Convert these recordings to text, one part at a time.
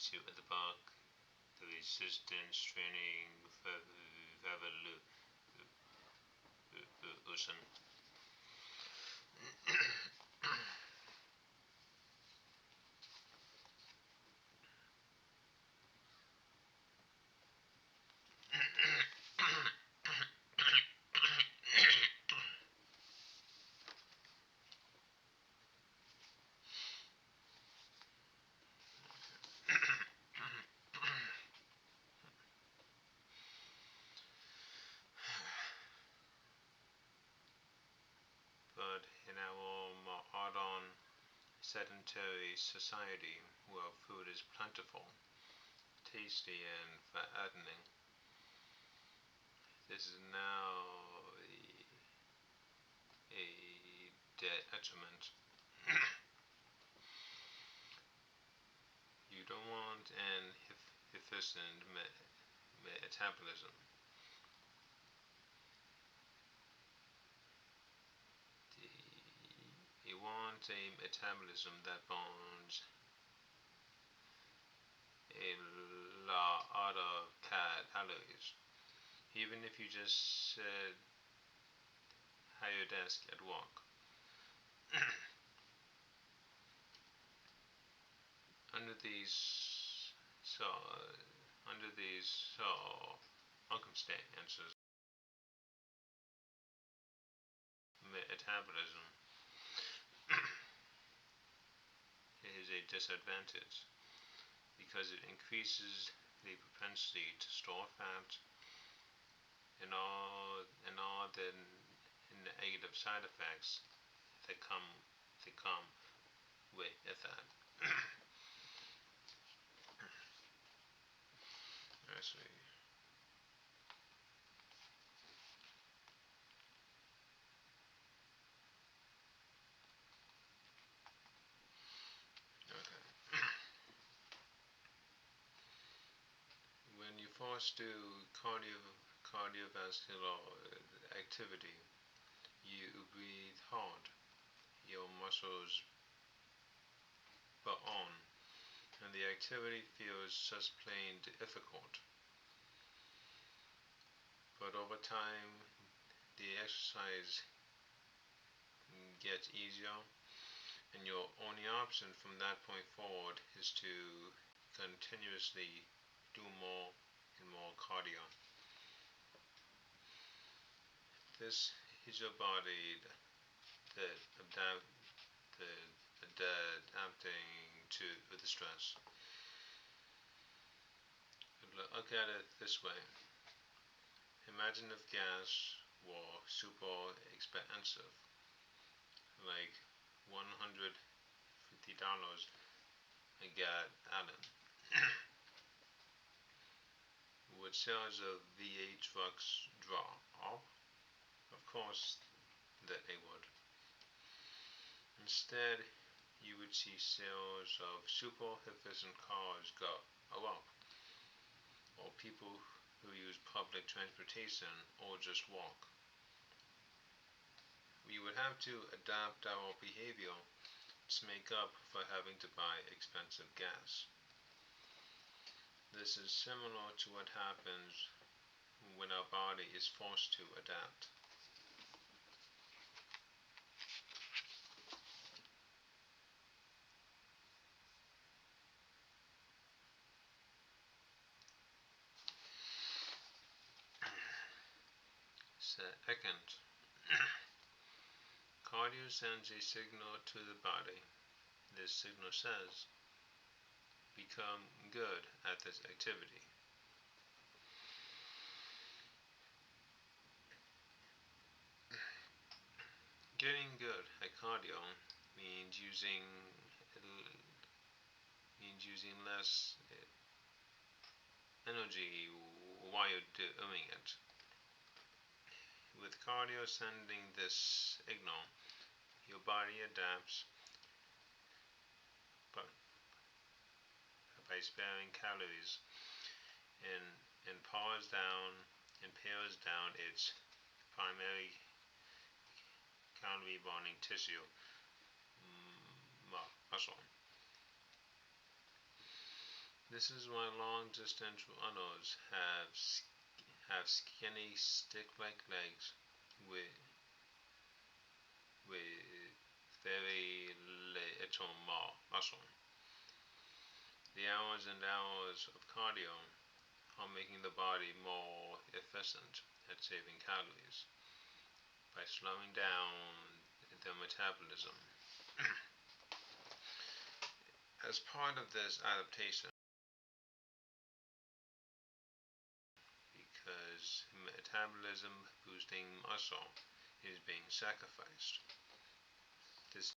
to the back, the resistance training revolution. But in our modern sedentary society, where food is plentiful, tasty, and fattening, this is now a detriment. You don't want an efficient metabolism. You want a metabolism that burns a lot of calories, even if you just sit at your desk at work. Under these so under these circumstances, metabolism is a disadvantage because it increases the propensity to store fat and all the negative side effects that come with that. Actually, okay. When you first do cardiovascular activity, you breathe hard, your muscles burn, and the activity feels just plain difficult. But over time, the exercise gets easier, and your only option from that point forward is to continuously do more and more cardio. This is your body that adapting to the stress. Look at it this way. Imagine if gas were super expensive, like $150 a gallon. Would sales of V8 trucks drop off? Of course that they would. Instead, you would see sales of super efficient cars go up, or people who use public transportation or just walk. We would have to adapt our behavior to make up for having to buy expensive gas. This is similar to what happens when our body is forced to adapt. Second, cardio sends a signal to the body. This signal says, become good at this activity. Getting good at cardio means using less energy while you're doing it. With cardio sending this signal, your body adapts by sparing calories and pares down its primary calorie burning tissue, muscle. This is why long-distance runners have skinny, stick-like legs with with very little muscle. The hours and hours of cardio are making the body more efficient at saving calories by slowing down the metabolism. As part of this adaptation, because metabolism boosting muscle is being sacrificed, this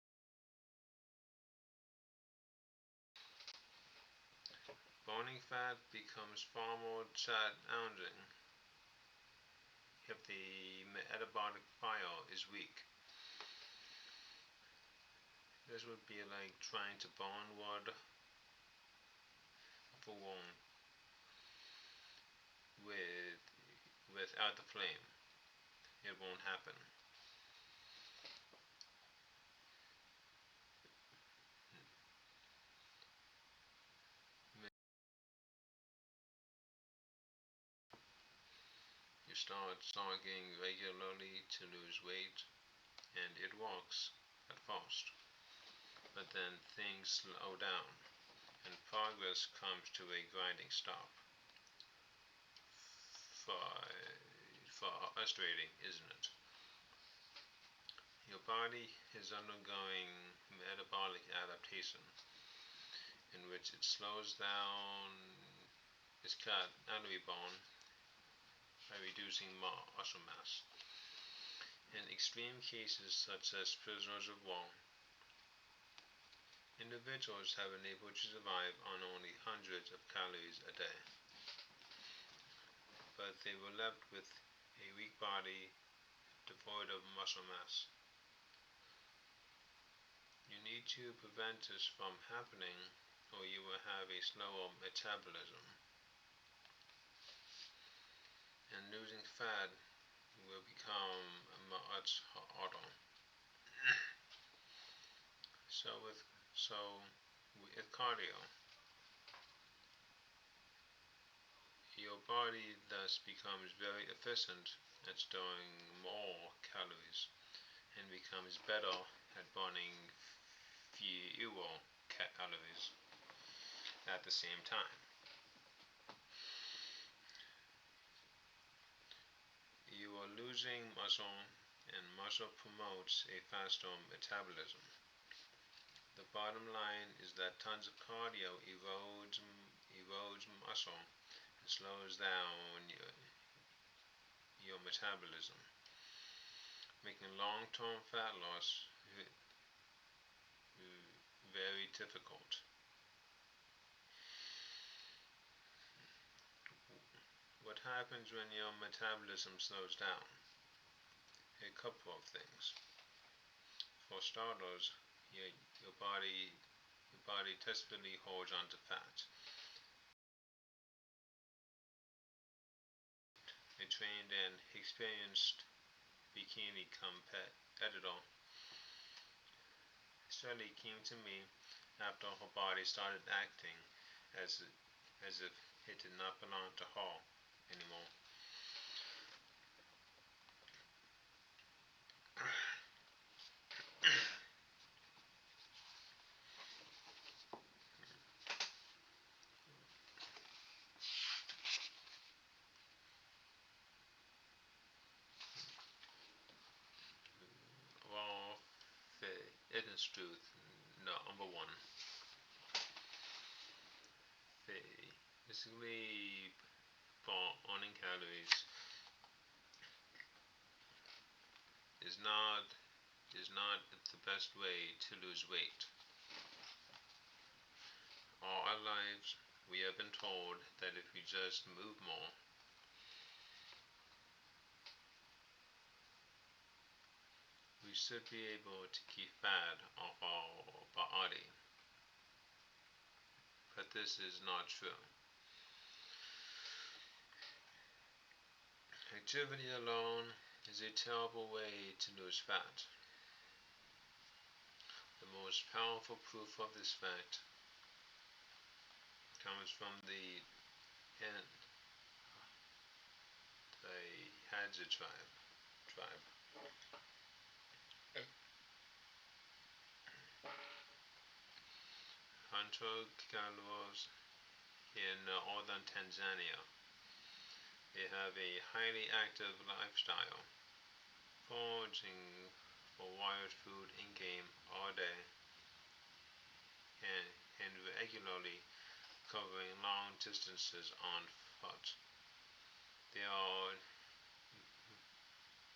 burning fat becomes far more challenging if the metabolic fire is weak. This would be like trying to burn wood for warm with without the flame. It won't happen. You start jogging regularly to lose weight, and it works at first. But then things slow down, and progress comes to a grinding stop. Frustrating, isn't it? Your body is undergoing metabolic adaptation, in which it slows down its calorie burn by reducing muscle mass. In extreme cases such as prisoners of war, individuals have been able to survive on only hundreds of calories a day, but they were left with a weak body devoid of muscle mass. You need to prevent this from happening, or you will have a slower metabolism, and losing fat will become much harder. So with cardio, your body thus becomes very efficient at storing more calories and becomes better at burning fewer calories at the same time. You are losing muscle, and muscle promotes a faster metabolism. The bottom line is that tons of cardio erodes muscle and slows down your metabolism, making long-term fat loss very difficult. What happens when your metabolism slows down? A couple of things. For starters, your, your body desperately holds onto fat. A trained and experienced bikini competitor Shirley came to me after her body started acting as as if it did not belong to her anymore. Raw fitness truth number one. Basically, burning calories is not is not the best way to lose weight. All our lives, we have been told that if we just move more, we should be able to keep fat off our body. But this is not true. Activity alone is a terrible way to lose fat. The most powerful proof of this fact comes comes from the Hadza tribe. Hunter-gatherers in northern Tanzania. They have a highly active lifestyle, foraging for wild food in game all day and, and regularly covering long distances on foot. They are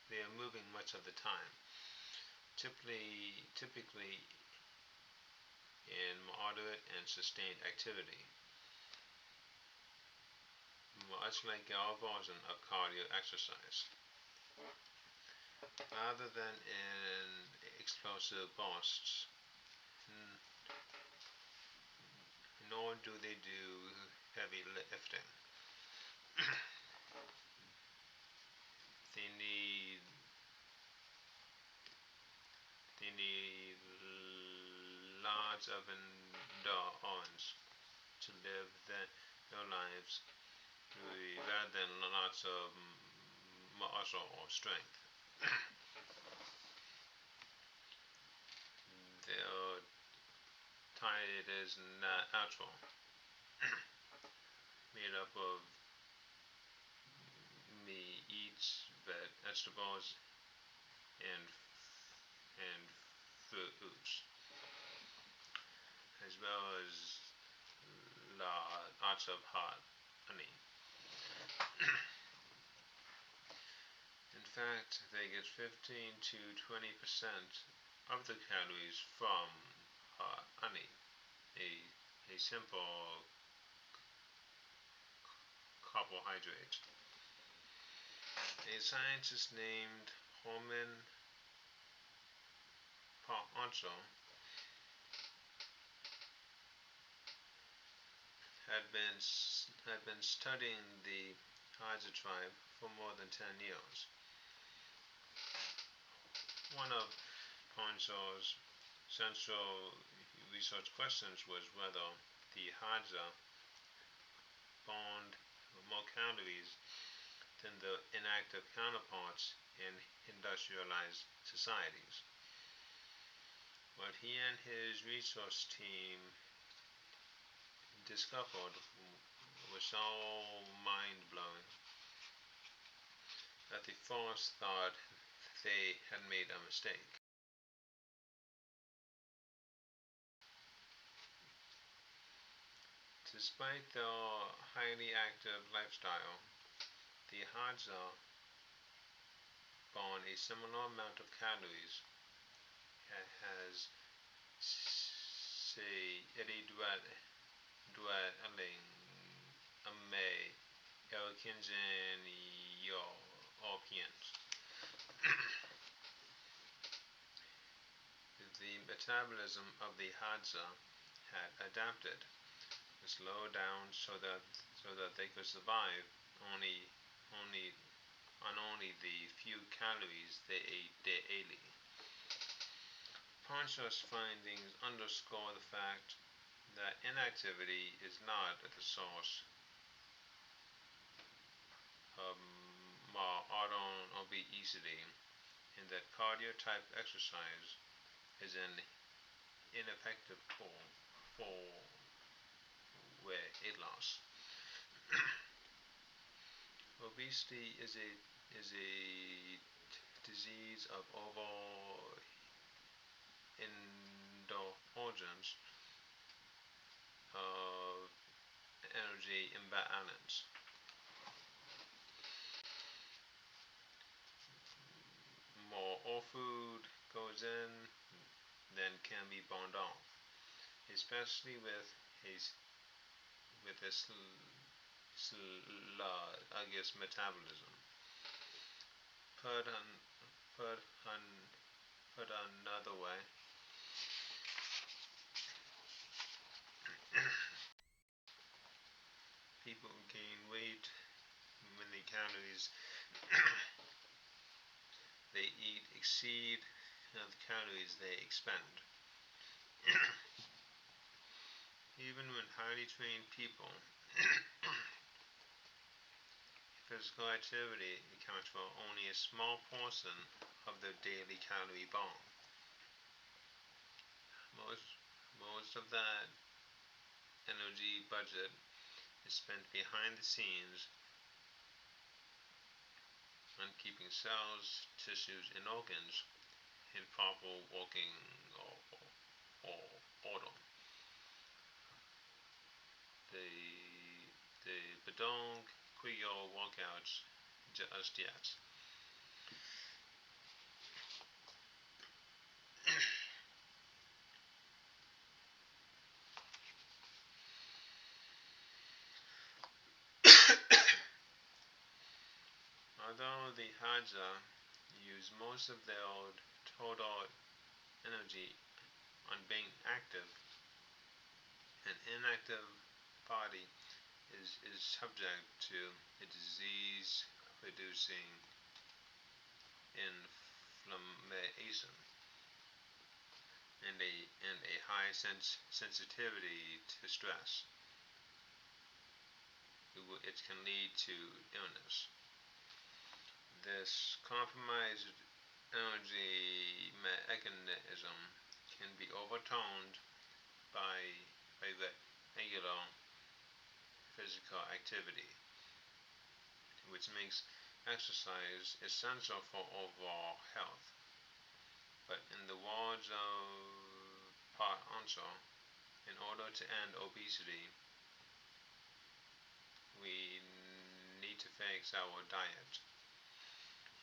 they are moving much of the time, typically in moderate and sustained activity, much like our version of cardio exercise, rather than in explosive bursts. Nor do they do heavy lifting. They need they need large oven arms to live their lives rather than lots of muscle or strength. Their diet is natural, made up of meat, vegetables, and and fruits, as well as lots of hot honey. In fact, they get 15 to 20% of the calories from honey, a simple carbohydrate. A scientist named Holman Poncho had been studying the Hadza tribe for more than 10 years. One of Poncho's central research questions was whether the Hadza burned more calories than the inactive counterparts in industrialized societies. What he and his research team discovered was so mind-blowing that they first thought they had made a mistake. Despite their highly active lifestyle, the Hadza burn a similar amount of calories as, say, Eddie dwelling May Europeans. The metabolism of the Hadza had adapted to slow down so that they could survive only only on only the few calories they ate daily. Poncho's findings underscore the fact that inactivity is not at the source of modern obesity, and that cardio type exercise is an ineffective tool for weight loss. Obesity is a disease of overindulgence, of energy imbalance. More food goes in than can be burned off, especially with a sluggish metabolism. Put on, put on, put another way, people gain weight when the calories they eat exceed the calories they expend. Even when highly trained people, physical activity accounts for only a small portion of their daily calorie burn. Most of that energy budget is spent behind the scenes on keeping cells, tissues, and organs in proper working or order. The Badong Creole workouts just yet. Although the Hadza use most of their total energy on being active, an inactive body is subject to a disease producing inflammation and a high sensitivity to stress. It can lead to illness. This compromised energy mechanism can be overtoned by regular physical activity, which makes exercise essential for overall health. But in the words of Part Answer, in order to end obesity, we need to fix our diet.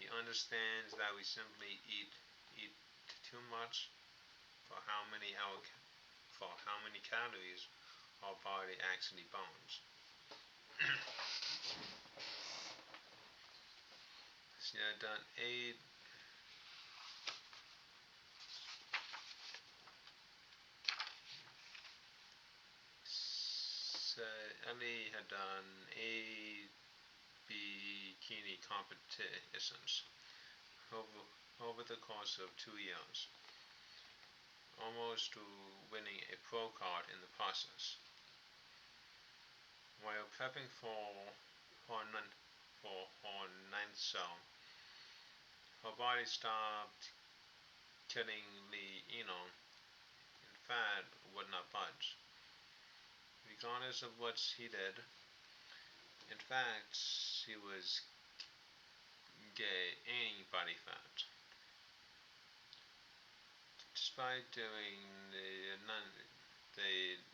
He understands that we simply eat too much for how many calories our body actually burns. She had done 8 Ellie had done 8 bikini competitions over the course of 2 years, almost to winning a pro card in the process. While prepping for her ninth show, her body stopped killing and fat would not budge. Regardless of what she did, in fact, she was gaining body fat. Despite doing the 90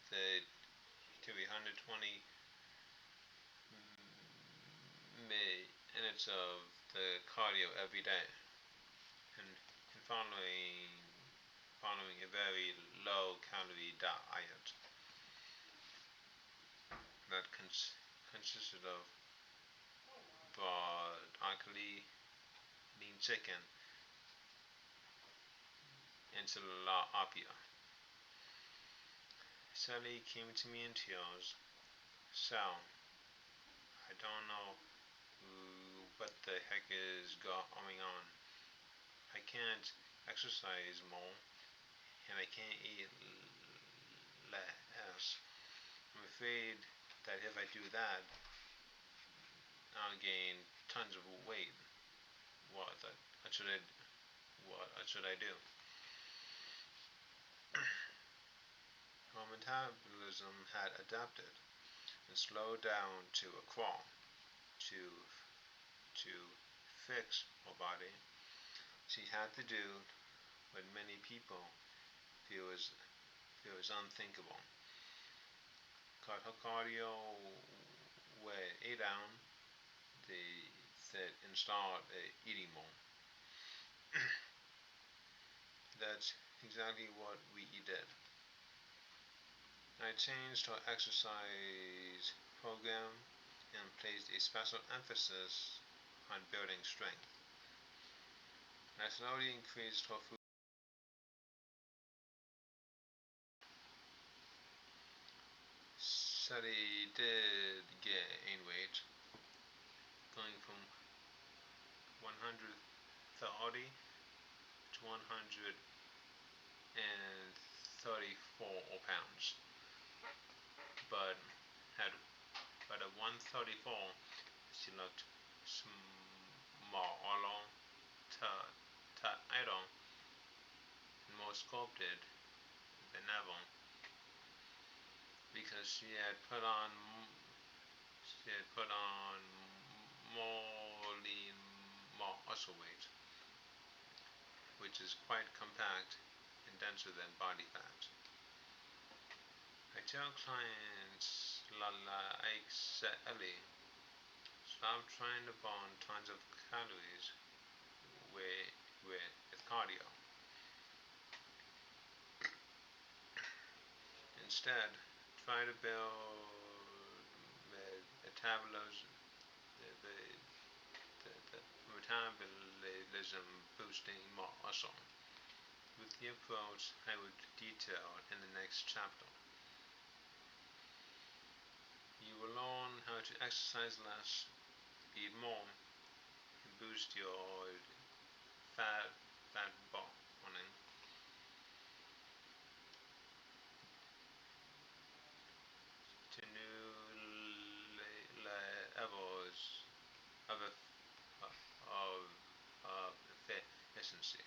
the 320 minutes of the cardio every day, and following a very low calorie diet that consisted of broccoli, lean chicken, and tilapia. Sally came to me in tears. Sal, I don't know what the heck is going on. I can't exercise more, and I can't eat less. I'm afraid that if I do that, I'll gain tons of weight. What, what should I what should I do? Her metabolism had adapted and slowed down to a crawl. To fix her body, she had to do what many people feel is unthinkable. Cut her cardio way down, they said, and start eating more. That's exactly what we did. I changed her exercise program and placed a special emphasis on building strength. I slowly increased her food. Sally did gain weight, going from 130 to 130 134 pounds, but at 134 she looked smaller, tighter, and more sculpted than ever because she had put on more lean muscle weight, which is quite compact and denser than body fat. I tell clients like Ellie, stop trying to burn tons of calories with cardio. Instead, try to build metabolism, the metabolism boosting muscle with the approach I would detail in the next chapter. You will learn how to exercise less, eat more, and boost your fat burning to new levels of efficiency.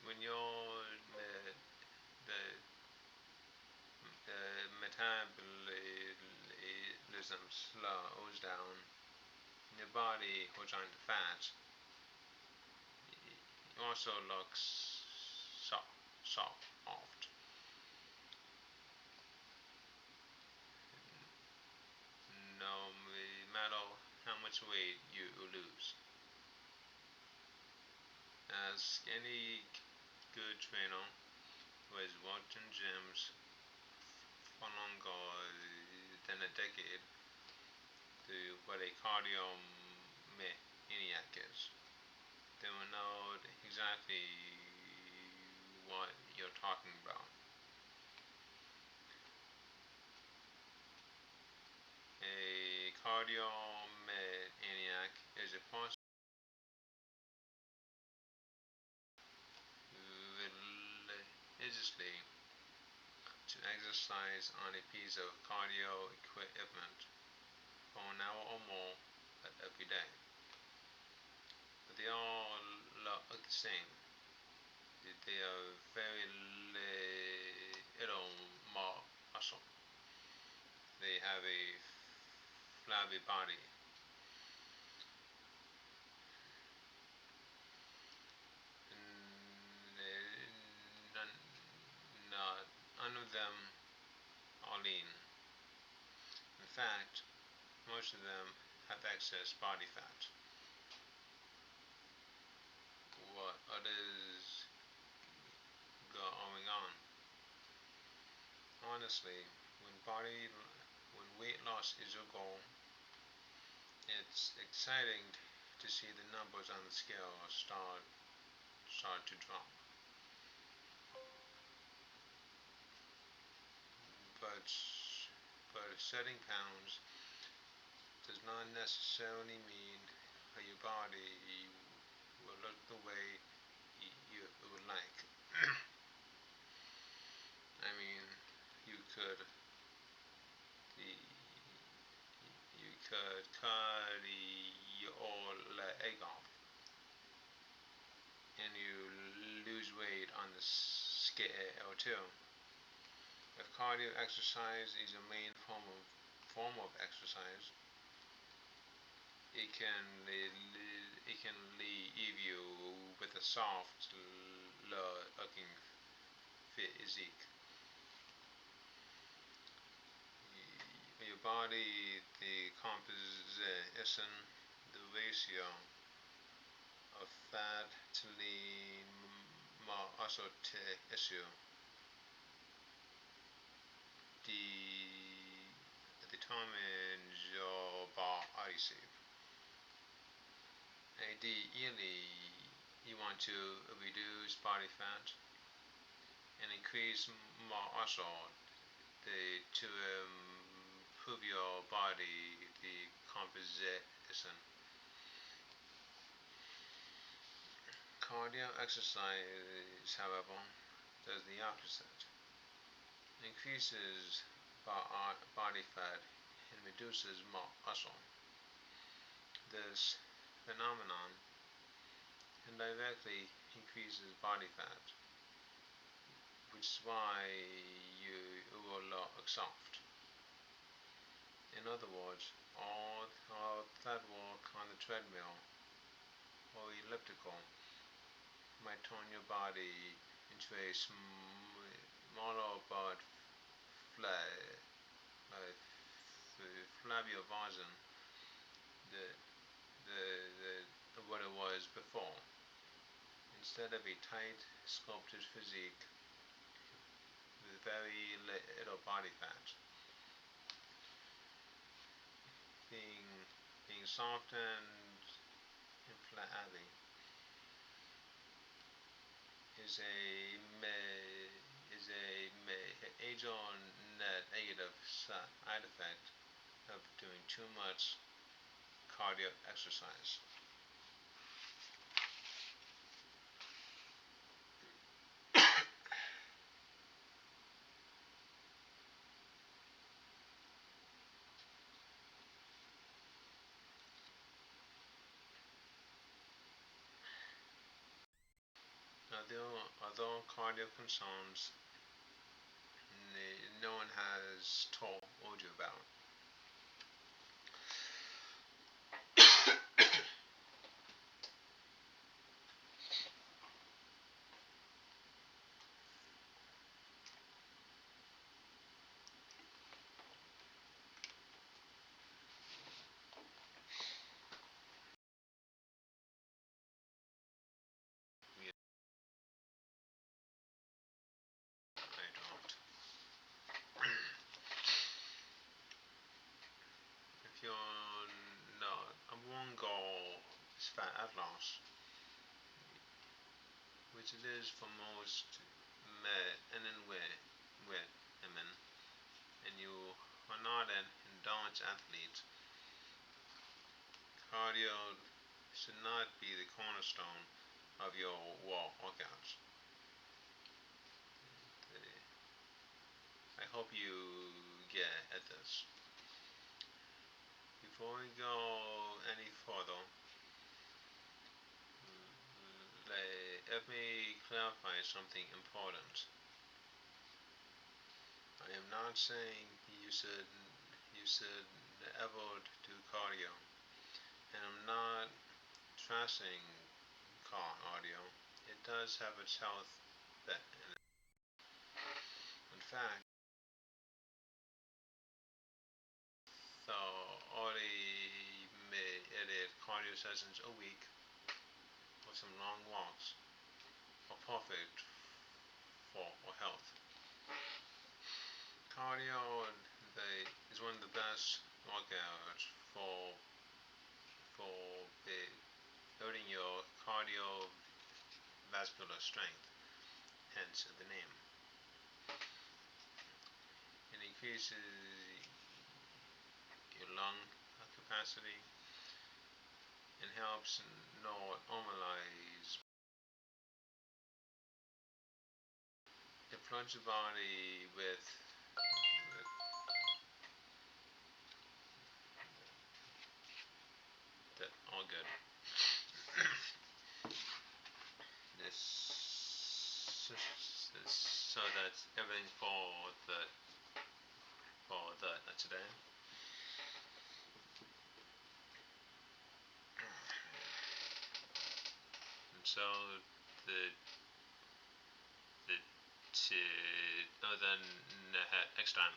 When your the metabolism slows down, your body holds on to fat. It also looks soft. No matter how much weight you lose. Ask any good trainer who has worked in gyms for longer than a decade to what a cardio maniac is. They will know exactly what you're talking about. A cardio maniac is a person religiously to exercise on a piece of cardio equipment for an hour or more every day. But they all look the same. They are very little muscle. They have a flabby body. None of them are lean. In fact, most of them have excess body fat. What is going on? Honestly, when weight loss is your goal, it's exciting to see the numbers on the scale start to drop. But shedding pounds does not necessarily mean your body will look the way you would like. I mean, you could you could cut your leg off and you lose weight on the scale too. If cardio exercise is your main form of exercise, it can leave you with a soft looking physique. Your body, the composition, the ratio of fat to lean muscle tissue determines your body shape. Ideally, you want to reduce body fat and increase muscle to improve your body, the composition. Cardio exercise, however, does the opposite. Increases body fat and reduces muscle. This phenomenon indirectly increases body fat, which is why you will look soft. In other words, all that work on the treadmill or elliptical might turn your body into a smaller but flabbier version of what it was before. Instead of a tight, sculpted physique with very little body fat, being soft and flabby is a major negative side effect of doing too much cardio exercise. Although cardio concerns no one has told you about. I don't. If you're not, one goal is fat loss, which it is for most men and women, and you are not an endurance athlete, cardio should not be the cornerstone of your workouts. I hope you get at this. Before we go any further, let me clarify something important. I am not saying you should ever do cardio, and I'm not trashing cardio. It does have its health benefits. In fact, so already made cardio sessions a week with some long walks are perfect for health. Cardio is one of the best workouts for building your cardiovascular strength, hence the name. It increases your lung capacity and helps normalize. It floods your body with all good. So that's everything for today. And so the the to then next time.